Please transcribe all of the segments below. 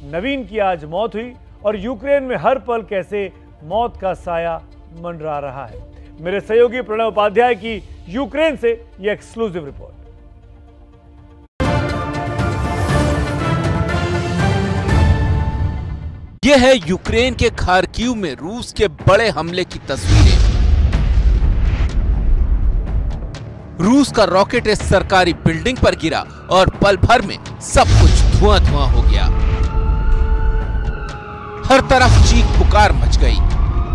नवीन की आज मौत हुई और यूक्रेन में हर पल कैसे मौत का साया मंडरा रहा है। मेरे सहयोगी प्रणव उपाध्याय की यूक्रेन से यह एक्सक्लूसिव रिपोर्ट। यह है यूक्रेन के खार्किव में रूस के बड़े हमले की तस्वीरें। रूस का रॉकेट इस सरकारी बिल्डिंग पर गिरा और पल भर में सब कुछ धुआं-धुआं हो गया। हर तरफ चीख पुकार मच गई।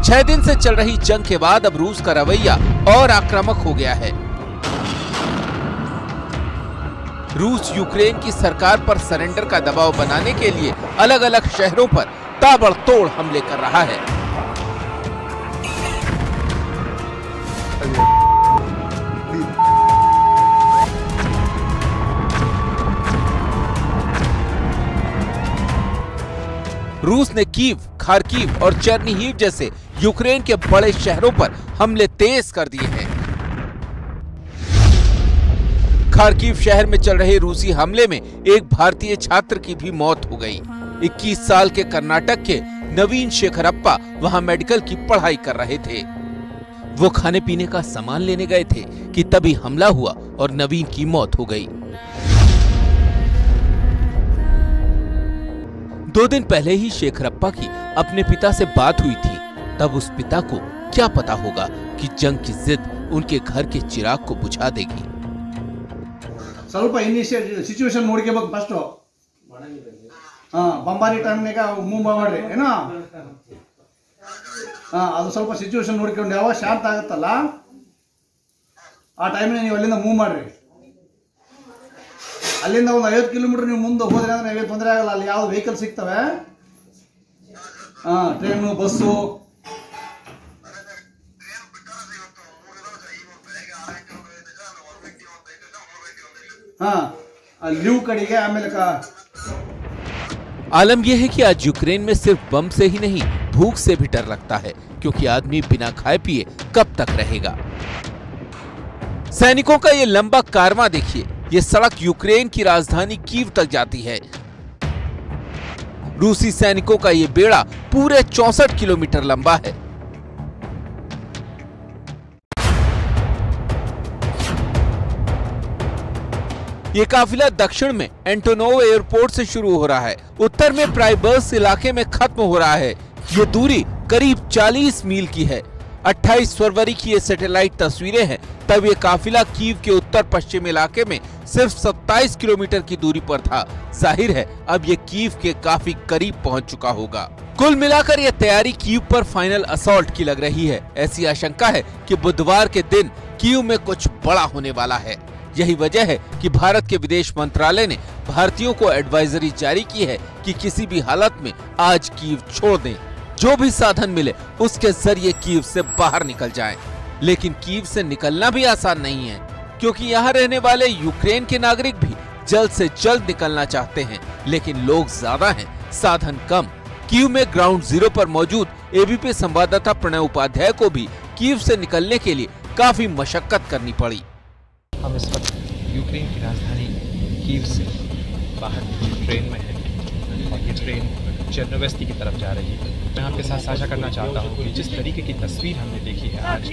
6 दिन से चल रही जंग के बाद अब रूस का रवैया और आक्रामक हो गया है। रूस यूक्रेन की सरकार पर सरेंडर का दबाव बनाने के लिए अलग अलग शहरों पर ताबड़तोड़ हमले कर रहा है। रूस ने कीव, खार्किव और चेर्निहिव जैसे यूक्रेन के बड़े शहरों पर हमले तेज कर दिए हैं। खार्किव शहर में चल रहे रूसी हमले में एक भारतीय छात्र की भी मौत हो गई। 21 साल के कर्नाटक के नवीन शेखरप्पा वहां मेडिकल की पढ़ाई कर रहे थे। वो खाने पीने का सामान लेने गए थे कि तभी हमला हुआ और नवीन की मौत हो गई। 2 दिन पहले ही शेखरप्पा की अपने पिता से बात हुई थी। तब उस पिता को क्या पता होगा कि जंग की जिद उनके घर के चिराग को बुझा देगी। ಸ್ವಲ್ಪ ಸಿಚುವೇಶನ್ ನೋಡ್ಕೋಬೇಕು ಫಸ್ಟ್ ಬಂಬಾರಿ ಟೈಮ್ನಾಗ ಮೂವ್ ಮಾಡ್ರಿ ಏನೋ ಅದು ಸ್ವಲ್ಪ ಸಿಚುವೇಶನ್ ನೋಡ್ಕೊಂಡು ಯಾವ ಶಾಂತ ಆಗುತ್ತಲ್ಲ ಆ ಟೈಮ್ನಾಗ ನೀವು ಅಲ್ಲಿಂದ ಮೂವ್ ಮಾಡ್ರಿ। ಅಲ್ಲಿಂದ ಒಂದು 50 ಕಿಲೋಮೀಟರ್ ನೀವು ಮುಂದೆ ಹೋದ್ರೆ ಅಂದ್ರೆ ಏನು ತೊಂದರೆ ಆಗಲ್ಲ। ಅಲ್ಲಿ ಯಾವ ವೆಹಿಕಲ್ ಸಿಗ್ತವೆ, ಟ್ರೈನು, ಬಸ್ಸು, लीव कड़िगे आमेले का। आलम यह है कि आज यूक्रेन में सिर्फ बम से ही नहीं भूख से भी डर लगता है, क्योंकि आदमी बिना खाए पिए कब तक रहेगा। सैनिकों का ये लंबा कारवां देखिए। ये सड़क यूक्रेन की राजधानी कीव तक जाती है। रूसी सैनिकों का ये बेड़ा पूरे 64 किलोमीटर लंबा है। ये काफिला दक्षिण में एंटोनोव एयरपोर्ट से शुरू हो रहा है, उत्तर में प्राइबर्स इलाके में खत्म हो रहा है। ये दूरी करीब 40 मील की है। 28 फरवरी की ये सैटेलाइट तस्वीरें हैं। तब ये काफिला कीव के उत्तर पश्चिम इलाके में सिर्फ 27 किलोमीटर की दूरी पर था। जाहिर है अब ये कीव के काफी करीब पहुंच चुका होगा। कुल मिलाकर ये तैयारी कीव पर फाइनल असॉल्ट की लग रही है। ऐसी आशंका है कि बुधवार के दिन कीव में कुछ बड़ा होने वाला है। यही वजह है कि भारत के विदेश मंत्रालय ने भारतीयों को एडवाइजरी जारी की है कि किसी भी हालत में आज कीव छोड़ दें। जो भी साधन मिले उसके जरिए कीव से बाहर निकल जाएं। लेकिन कीव से निकलना भी आसान नहीं है, क्योंकि यहाँ रहने वाले यूक्रेन के नागरिक भी जल्द से जल्द निकलना चाहते हैं, लेकिन लोग ज्यादा हैं, साधन कम। कीव में ग्राउंड जीरो पर मौजूद एबीपी संवाददाता प्रणव उपाध्याय को भी कीव से निकलने के लिए काफी मशक्कत करनी पड़ी। हम इस वक्त यूक्रेन की राजधानी कीव से बाहर ट्रेन में हैं और ये ट्रेन चेर्नोवेस्की की तरफ जा रही है। मैं आपके साथ साझा करना चाहता हूँ कि जिस तरीके की तस्वीर हमने देखी है आज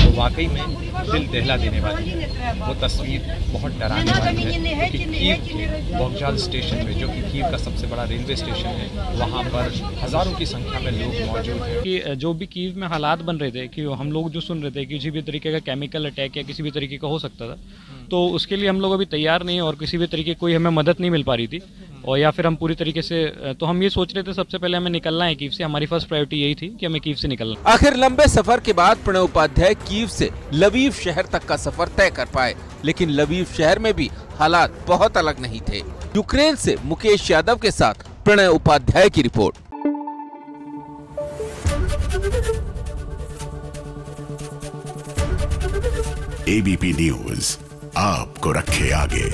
वो वाकई में दिल दहला देने वाली है। वो तस्वीर बहुत डराने वाली है, क्योंकि कीव के वोक्जाल स्टेशन में, जो कि कीव का सबसे बड़ा रेलवे स्टेशन है, वहाँ पर हज़ारों की संख्या में लोग मौजूद हैं। कि जो भी कीव में हालात बन रहे थे कि हम लोग जो सुन रहे थे कि किसी भी तरीके का केमिकल अटैक या किसी भी तरीके का हो सकता था, तो उसके लिए हम लोग अभी तैयार नहीं है और किसी भी तरीके कोई हमें मदद नहीं मिल पा रही थी, और या फिर हम पूरी तरीके से, तो हम ये सोच रहे थे सबसे पहले हमें निकलना है कीव से। हमारी फर्स्ट प्रायोरिटी यही थी कि हमें कीव से निकलना। आखिर लंबे सफर के बाद प्रणव उपाध्याय कीव से लवीव शहर तक का सफर तय कर पाए, लेकिन लवीव शहर में भी हालात बहुत अलग नहीं थे। यूक्रेन से मुकेश यादव के साथ प्रणव उपाध्याय की रिपोर्ट। एबीपी न्यूज आपको रखे आगे।